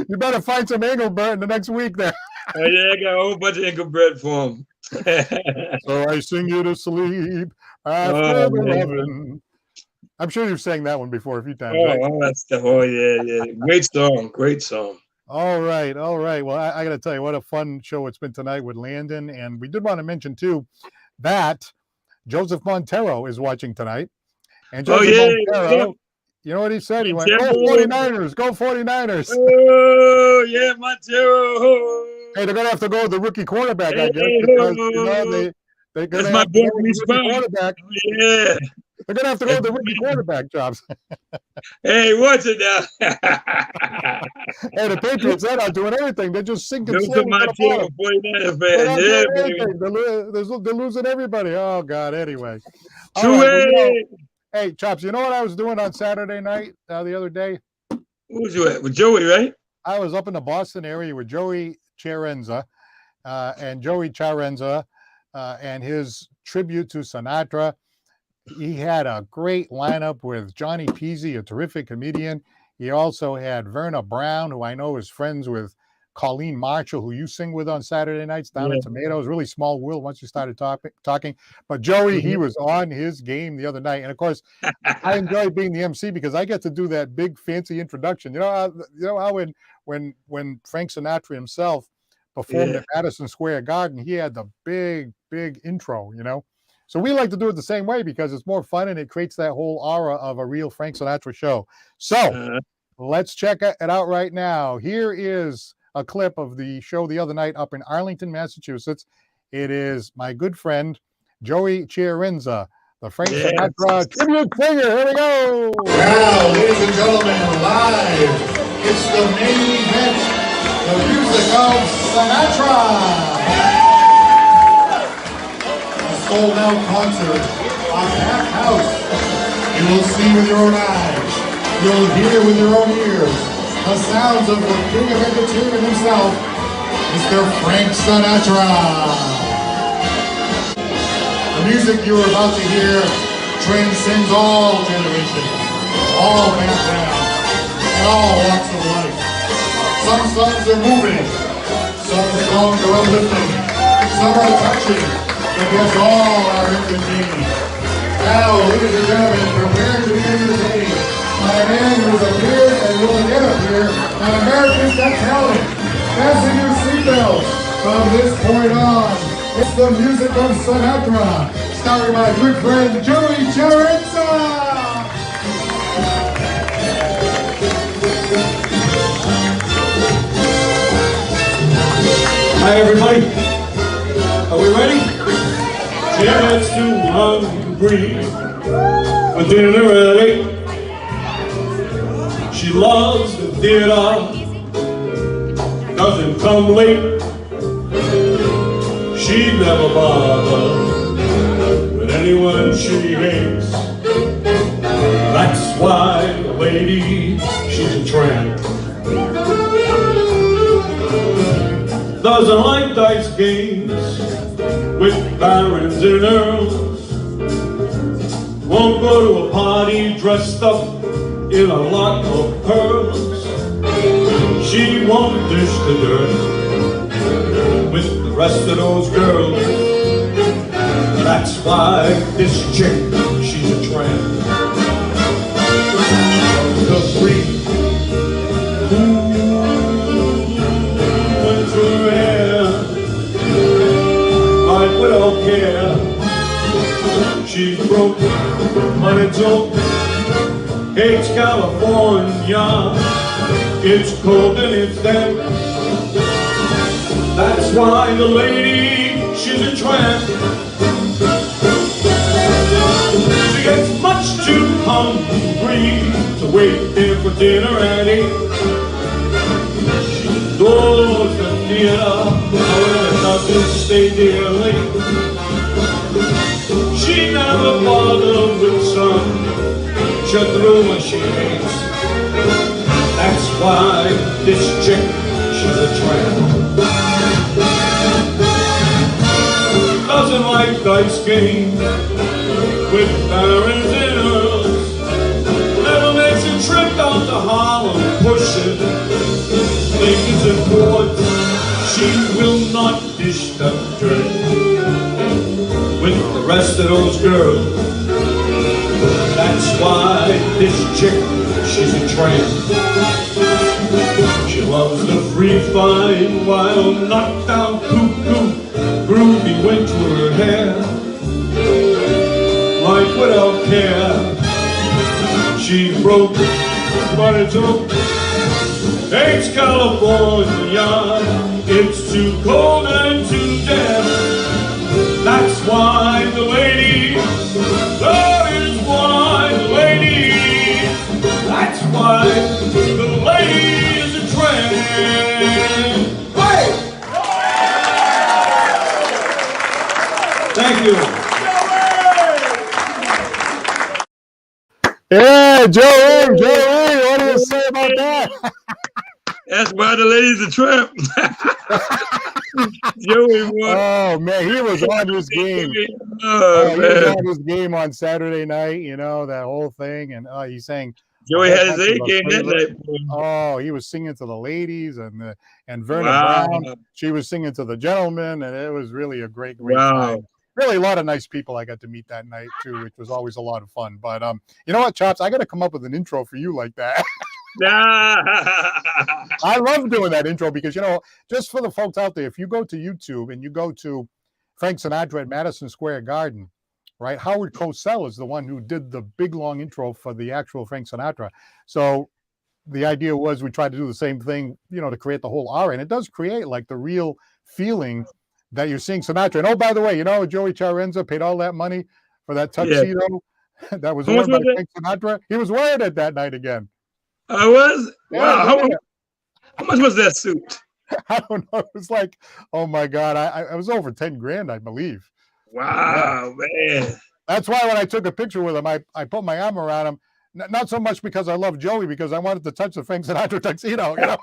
you better find some Engelbert in the next week there. Oh, yeah, I got a whole bunch of Engelbert for him. So I sing you to sleep after the I'm sure you've sang that one before a few times. Right? All that stuff. Oh, yeah. Great song. All right. Well, I got to tell you, what a fun show it's been tonight with Landon. And we did want to mention, too, that Joseph Montero is watching tonight. And Joseph Montero, you know what he said? He went, go 49ers, go 49ers. Oh, yeah, Montero. Hey, they're going to have to go with the rookie quarterback, I guess, because, you know, they're going to have to go with the rookie quarterback. Yeah. They're going to have to go with the rookie quarterback jobs. Hey, what's it now? Hey, the Patriots, they're not doing everything. They're just sinking slow. Montero, 49ers fan. Yeah, they're losing everybody. Oh, God, anyway. Hey, Chops, you know what I was doing on Saturday night the other day? Who was you at? With Joey, right? I was up in the Boston area with Joey Chiarenza and his tribute to Sinatra. He had a great lineup with Johnny Peasy, a terrific comedian. He also had Verna Brown, who I know is friends with Colleen Marshall, who you sing with on Saturday nights down at Tomatoes. Really small world once you started talking. But Joey, he was on his game the other night. And, of course, I enjoy being the MC because I get to do that big, fancy introduction. You know how when Frank Sinatra himself performed at Madison Square Garden, he had the big, big intro, you know. So we like to do it the same way because it's more fun and it creates that whole aura of a real Frank Sinatra show. So let's check it out right now. Here is a clip of the show the other night up in Arlington, Massachusetts. It is my good friend, Joey Chiarenza, the Frank Sinatra tribute singer. Here we go. Now, ladies and gentlemen, live, it's the main event, the music of Sinatra. Sold-out concert, a packed house. You will see with your own eyes. You'll hear with your own ears the sounds of the king of entertainment himself, Mr. Frank Sinatra. The music you are about to hear transcends all generations, all backgrounds, and all walks of life. Some songs are moving, some songs are uplifting, some are touching. But yes, all are entertaining. Now, ladies and gentlemen, prepare to be entertained by a man who has appeared and will again appear on America's Got Talent. Fasten your seatbelts. From this point on, it's the music of Sinatra, starring my good friend Joey Chiarenza. Hi, everybody. Are we ready? It's too hungry for dinner at 8. She loves the theater, doesn't come late. She never bothers with anyone she hates. That's why the lady, she's a tramp. Doesn't like dice games with barons and earls. Won't go to a party dressed up in a lot of pearls. She won't dish the dirt with the rest of those girls. That's why this chick, she's a tramp. The freak who went through hair like we don't care. She's broke, money took, hates California. It's cold and it's damp. That's why the lady, she's a tramp. She gets much too hungry to waiting there for dinner at 8. She adores the theater, however doesn't stay there late. She never bothered with some shut through when she hates. That's why this chick, she's a tramp. Doesn't like dice games with barons and earls. Never makes a trip out to Harlem, pushing Lincoln's and Fords. She will not dish the dirt with the rest of those girls. That's why this chick, she's a tramp. She loves the free fine, wild, knockdown, cuckoo, groovy wind to her hair. Life without care. She's broke, but it's okay. It's California, it's too cold and too damp. That's why the lady, that is why the lady, that's why the lady is a tramp. Hey! Thank you. Yeah, Joey, what do you say about that? That's why the lady's a tramp. Joey won. Oh man, he was on his game. He was on his game on Saturday night. You know that whole thing, and he sang. Joey had his A game that night. Oh, he was singing to the ladies, and Verna Brown. She was singing to the gentlemen, and it was really a great time. Really, a lot of nice people I got to meet that night too, which was always a lot of fun. But you know what, Chops? I got to come up with an intro for you like that. I love doing that intro because, you know, just for the folks out there, if you go to YouTube and you go to Frank Sinatra at Madison Square Garden, right? Howard Cosell is the one who did the big long intro for the actual Frank Sinatra. So the idea was we tried to do the same thing, you know, to create the whole aura. And it does create like the real feeling that you're seeing Sinatra. And oh, by the way, you know, Joey Chiarenza paid all that money for that tuxedo that was worn by Frank Sinatra. He was wearing it that night again. I was? Yeah, wow. How much was that suit? I don't know. It was like, oh my God. I was over 10 grand, I believe. Wow, man. That's why when I took a picture with him, I put my arm around him. Not so much because I love Joey, because I wanted to touch the Frank Sinatra tuxedo, you know.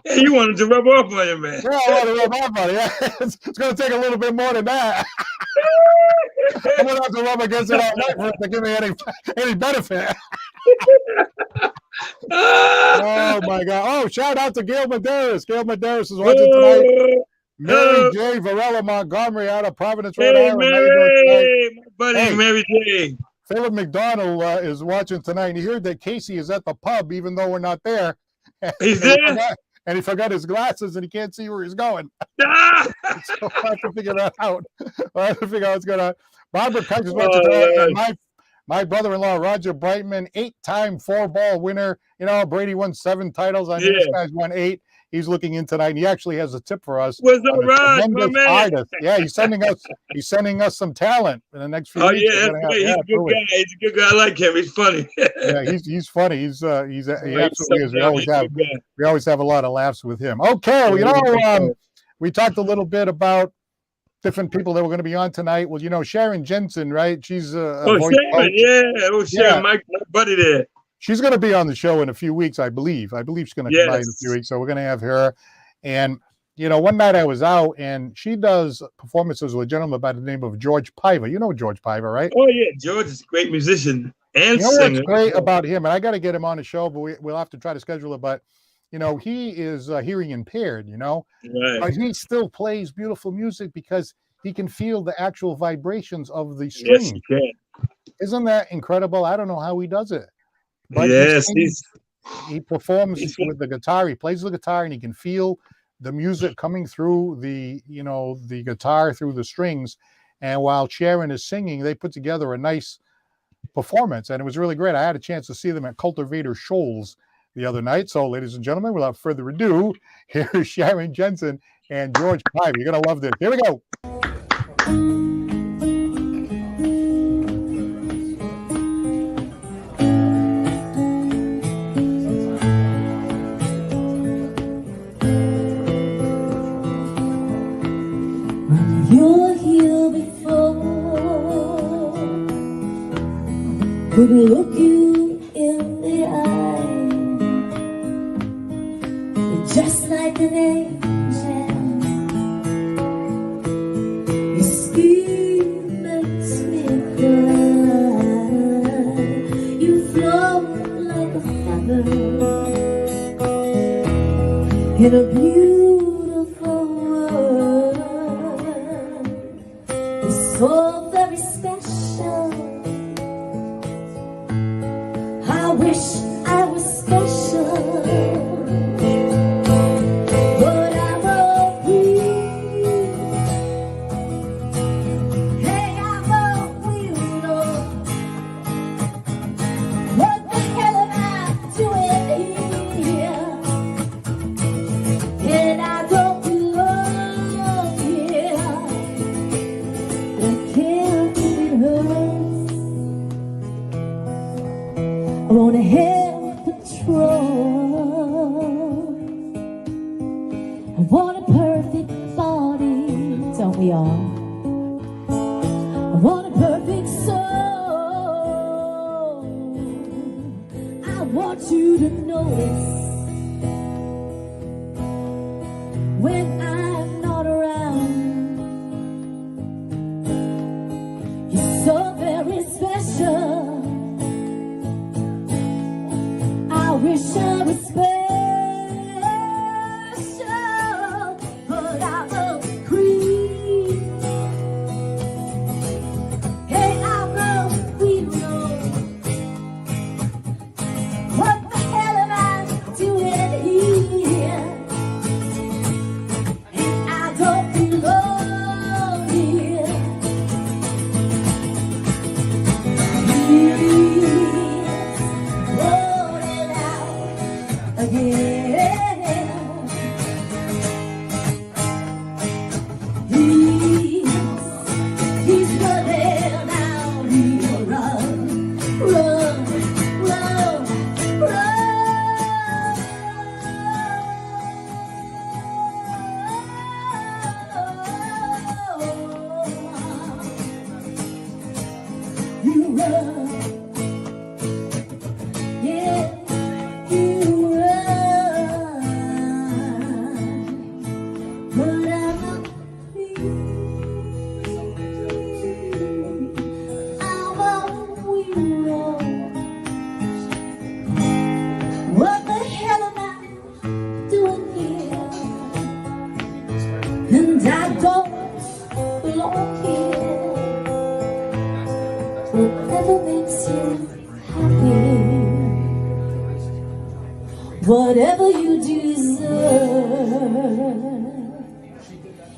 Yeah, you wanted to rub off on him, man. Yeah, I wanted to rub off on it. Yeah. It's going to take a little bit more than that. I'm going to have to rub against it all night for it to give me any benefit. Oh, my God. Oh, shout out to Gail Medeiros. Gail Medeiros is watching tonight. Mary J. Varela Montgomery out of Providence, Rhode Island. Mary, my buddy, Mary J. Philip McDonald is watching tonight. And he heard that Casey is at the pub, even though we're not there. He's there? And he forgot his glasses and he can't see where he's going. So I have to figure that out. I have to figure out what's going on. Barbara Peck is watching tonight. My brother-in-law, Roger Brightman, 8-time 4-ball winner. You know, Brady won 7 titles. I mean, this guy's won 8. He's looking in tonight, and he actually has a tip for us. What's up, Rod, my man? Artist. Yeah, he's sending us some talent in the next few weeks. Yeah, that's great. He's a good guy. He's a good guy. I like him. He's funny. Yeah, he's funny. He absolutely is. We always have a lot of laughs with him. Okay, well, you know, we talked a little bit about different people that were going to be on tonight. Well, you know, Sharon Jensen, right? She's Sharon, Sharon, my buddy there. She's going to be on the show in a few weeks, I believe. She's going to come by in a few weeks, so we're going to have her. And, you know, one night I was out, and she does performances with a gentleman by the name of George Piva. You know George Piva, right? Oh, yeah. George is a great musician and you know singer. What's great about him, and I got to get him on the show, but we'll have to try to schedule it. But, you know, he is hearing impaired, you know. Right. But he still plays beautiful music because he can feel the actual vibrations of the strings. Yes, he can. Isn't that incredible? I don't know how he does it. But yes, he performs with the guitar. He plays the guitar, and he can feel the music coming through the guitar through the strings. And while Sharon is singing, they put together a nice performance, and it was really great. I had a chance to see them at Cultivator Shoals the other night. So, ladies and gentlemen, without further ado, here's Sharon Jensen and George Piva. You're gonna love this. Here we go. me look you in the eye, just like an angel. Your skin makes me cry. You float like a feather in a beautiful world. It's so very special. I wish I was special, but I'm a weirdo. Hey, I'm a weirdo. What the hell am I doing here? And I don't belong here. I can't it hurts. I want to have control. I want a perfect body, don't we all? I want a perfect soul. I want you to notice when I'm not around. You're so very special. I wish I was special, but I'm a creep. Hey, I'm a weirdo. What the hell am I doing here? And I don't belong here. Roll it out again. He's running out. He'll run, run, run, run. You run. Yeah, you run, but I'm not free. I'm a weirdo. What the hell am I doing here? And I don't belong here. Whatever makes you happy, whatever you deserve,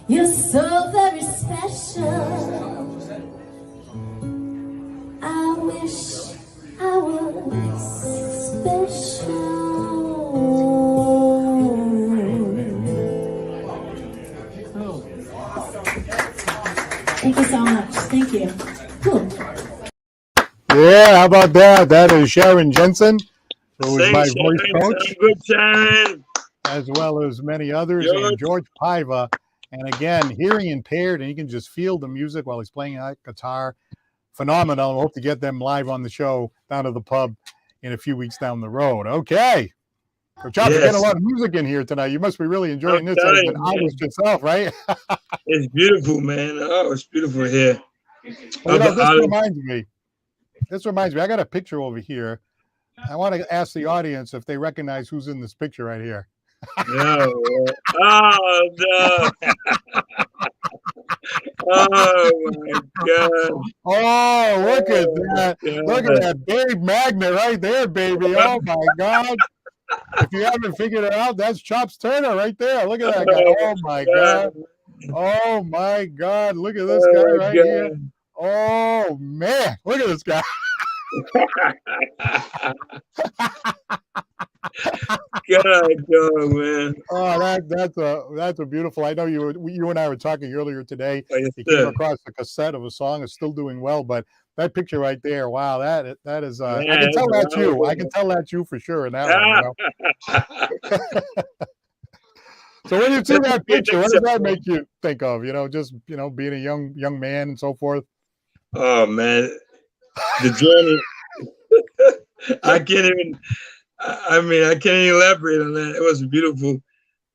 you're so very special. I wish I was special. Thank you so much. Thank you. Cool. Yeah, how about that? That is Sharon Jensen, who is my voice coach, Good time. as well as many others, and George Piva. And again, hearing impaired, and you can just feel the music while he's playing that guitar. Phenomenal. Hope to get them live on the show down to the pub in a few weeks down the road. Okay. So, Chop, you're getting a lot of music in here tonight. You must be really enjoying this as an artist yourself, right? It's beautiful, man. Oh, it's beautiful here. Well, this reminds me. I got a picture over here. I want to ask the audience if they recognize who's in this picture right here. No. Oh, no. Oh, my God. Oh, look at that. Look at that Babe Magnet right there, baby. Oh, my God. If you haven't figured it out, that's Chops Turner right there. Look at that guy. Oh, my God. Oh, my God. Look at this guy right here. Oh, man. Look at this guy. God, man. Oh, that's a beautiful. I know you and I were talking earlier today. Oh, yes, you came across a cassette of a song. It's still doing well, but that picture right there, wow, that is. I can tell that's you. I can tell that's you for sure in that one. You know? So when you see that picture, what does that make you think of? Just being a young man and so forth. Oh man, the journey I can't even. I mean, I can't even elaborate on that. It was a beautiful,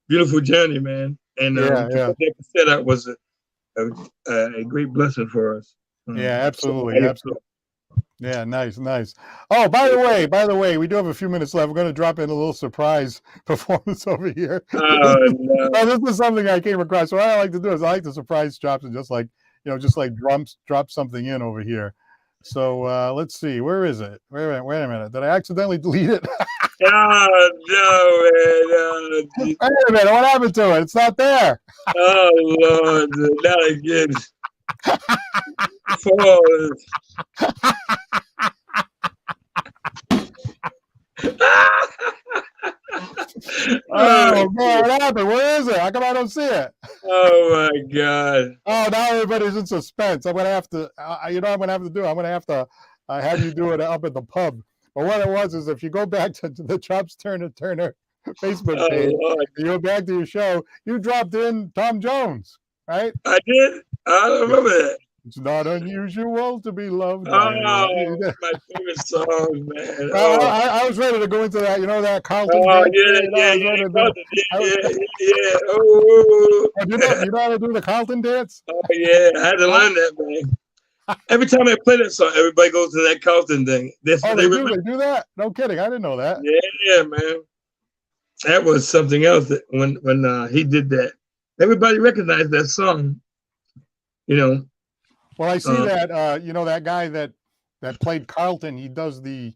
beautiful journey, man. And that setup was a great blessing for us. Yeah, absolutely, absolutely. Yeah, nice. Oh, by the way, we do have a few minutes left. We're going to drop in a little surprise performance over here. Oh, no. This is something I came across. So what I like to do is I like to surprise Chops and just like drop something in over here. So let's see, where is it? Wait a minute. Did I accidentally delete it? Oh, no, man. Wait a minute, what happened to it? It's not there. Oh, Lord, not again. Oh man, what happened? Where is it? How come I don't see it? Oh my God! Oh, now everybody's in suspense. I'm gonna have to. You know, what I'm gonna have to do. I'm gonna have to have you do it up at the pub. But what it was is, if you go back to the Chops Turner Facebook page, you go back to your show, you dropped in Tom Jones, right? I did. I don't remember that. It's not unusual to be loved. Oh, my favorite song, man. I was ready to go into that, that Carlton. Oh, yeah. Oh. You know how to do the Carlton dance? Oh, yeah. I had to learn that, man. Every time I play that song, everybody goes to that Carlton thing. They do that? No kidding. I didn't know that. Yeah, man. That was something else that when he did that. Everybody recognized that song, Well, I see that that guy that played Carlton, he does the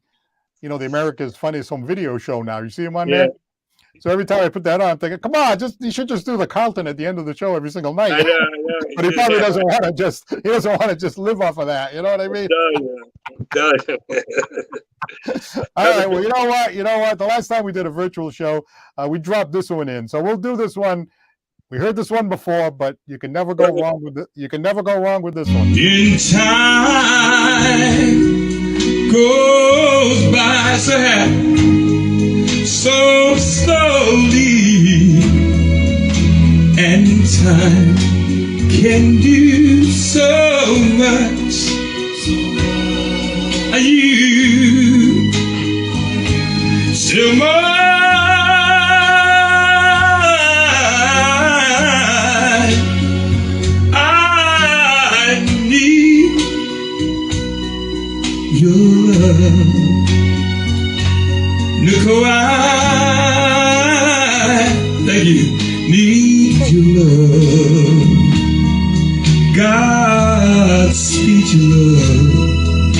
America's Funniest Home Video show now. You see him on there? So every time I put that on, I'm thinking, come on, you should just do the Carlton at the end of the show every single night. I know. But he probably doesn't want to just live off of that. You know what I mean? All right. Well, you know what? The last time we did a virtual show, we dropped this one in. So we'll do this one. We heard this one before, but you can never go wrong with it. You can never go wrong with this one. In time goes by so slowly, and time can do so much. You still more. Look how thank you, need your love. God's speech love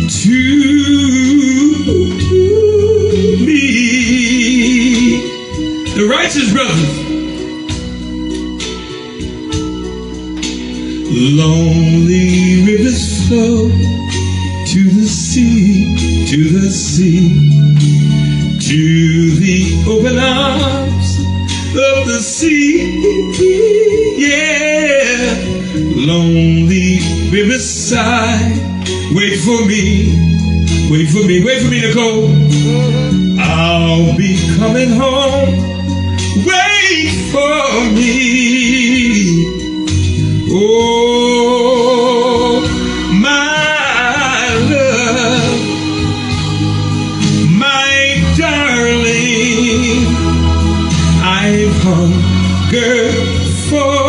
to me. The righteous brothers, lonely rivers flow to the sea, to the open arms of the sea. Yeah, lonely riverside, wait for me, Nicole. I'll be coming home, wait for me. Oh, my hunger for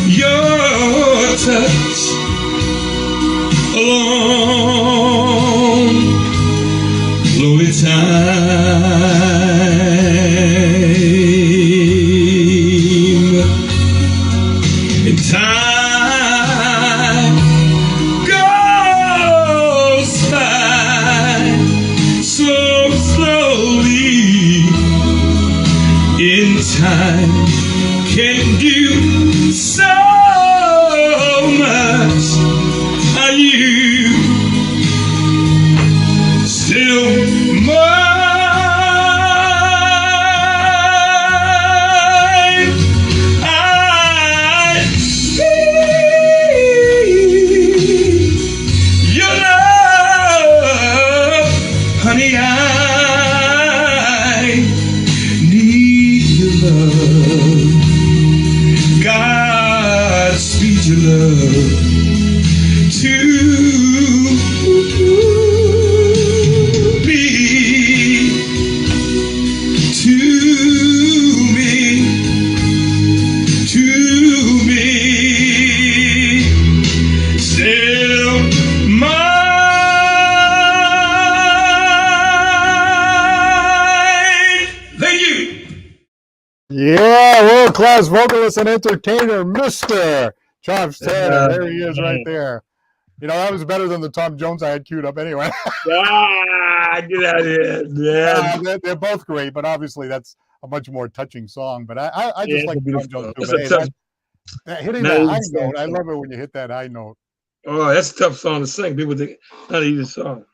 your touch alone, lonely time, and time goes by so slowly. In time can do so much. Are you still mine? I need your love, honey. God Yeah, world-class vocalist and entertainer, Mr. Chops Tanner. There he is right there. You know, that was better than the Tom Jones I had queued up anyway. Get out of here. Yeah. They're both great, but obviously that's a much more touching song. But I just like Tom Jones too. Hitting that high note, I love it when you hit that high note. Oh, that's a tough song to sing. People think not an easy song.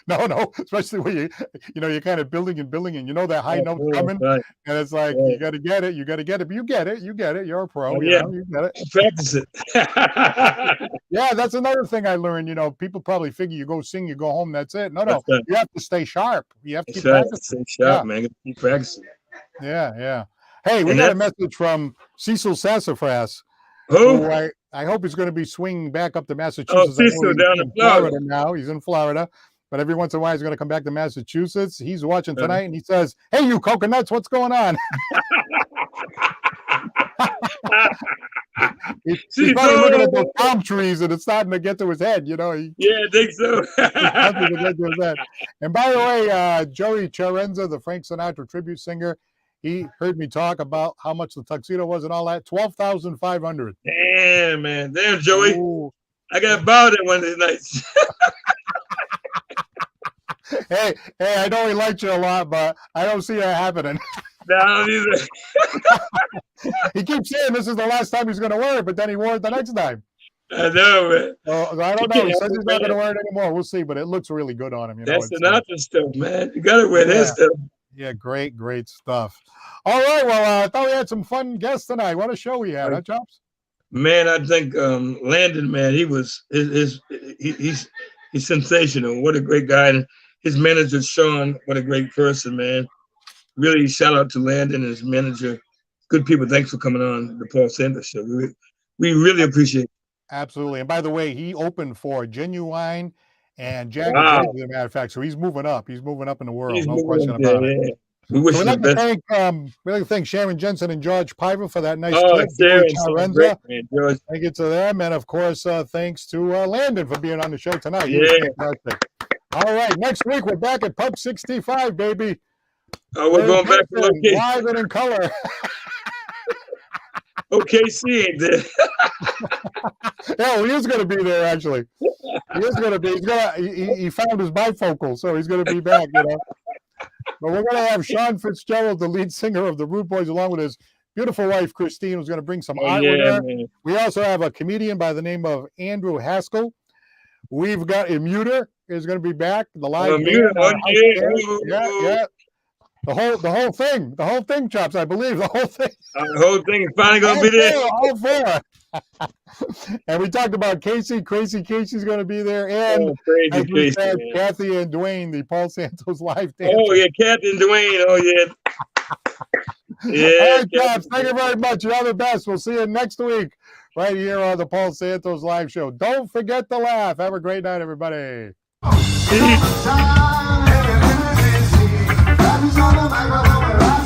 No, especially when you're kind of building and you know that high note's coming, right. And it's like you got to get it, but you get it. You're a pro. You get it. Practice it. Yeah, that's another thing I learned. You know, people probably figure you go sing, you go home, that's it. No, you have to stay sharp. You have to keep practicing. Stay sharp, man. Keep practicing. Yeah. Hey, we got a message from Cecil Sassafras. Who? I hope he's going to be swinging back up to Massachusetts. Oh, Cecil down in Florida now. He's in Florida. But every once in a while, he's going to come back to Massachusetts. He's watching tonight, and he says, "Hey, you coconuts, what's going on?" He's probably looking at those palm trees, and it's starting to get to his head. You know. I think so. And by the way, Joey Chiarenza, the Frank Sinatra tribute singer, he heard me talk about how much the tuxedo was and all that. $12,500. Damn, man. Damn, Joey. Ooh. I got bowed at one of these nights. Hey, I know he liked you a lot, but I don't see that happening. No, I don't either. He keeps saying this is the last time he's going to wear it, but then he wore it the next time. I know, man. I don't know. He says he's not going to wear it anymore. We'll see, but it looks really good on him. That's Sinatra stuff, man. You got to wear that stuff. Yeah, great stuff. All right, well, I thought we had some fun guests tonight. What a show we had, huh, Chops? Man, I think Landon, man, he's sensational. What a great guy. And his manager, Sean, what a great person, man. Really, shout out to Landon and his manager. Good people. Thanks for coming on the PaulSantos show. We really appreciate it. Absolutely. And by the way, he opened for Genuine and Jack, as a matter of fact. So he's moving up. He's moving up in the world. No question about it. Yeah. We'd like to thank Sharon Jensen and George Piva for that nice clip. Chiarenza. Thank you to them. And of course, thanks to Landon for being on the show tonight. Fantastic. All right. Next week, we're back at Pub 65, baby. Oh, we're going back to location. Live and in color. OKC ain't there. Yeah, he is going to be there, actually. He is going to be. He found his bifocal, so he's going to be back, you know. But we're going to have Sean Fitzgerald, the lead singer of the Rude Boys, along with his beautiful wife, Christine, who's going to bring some art with her. Man. We also have a comedian by the name of Andrew Haskell. We've got Immuter is going to be back. The live yeah. The whole thing, Chops, I believe. The whole thing. The whole thing is finally going to be there. All four. And we talked about Casey. Crazy Casey's going to be there. And crazy Casey, said, Kathy and Dwayne, the PaulSantos live dance. Oh, yeah, Kathy and Dwayne. Oh, yeah. Yeah. All right, Chops, thank you very much. You're the best. We'll see you next week right here on the PaulSantos live show. Don't forget to laugh. Have a great night, everybody. That is all the microphone.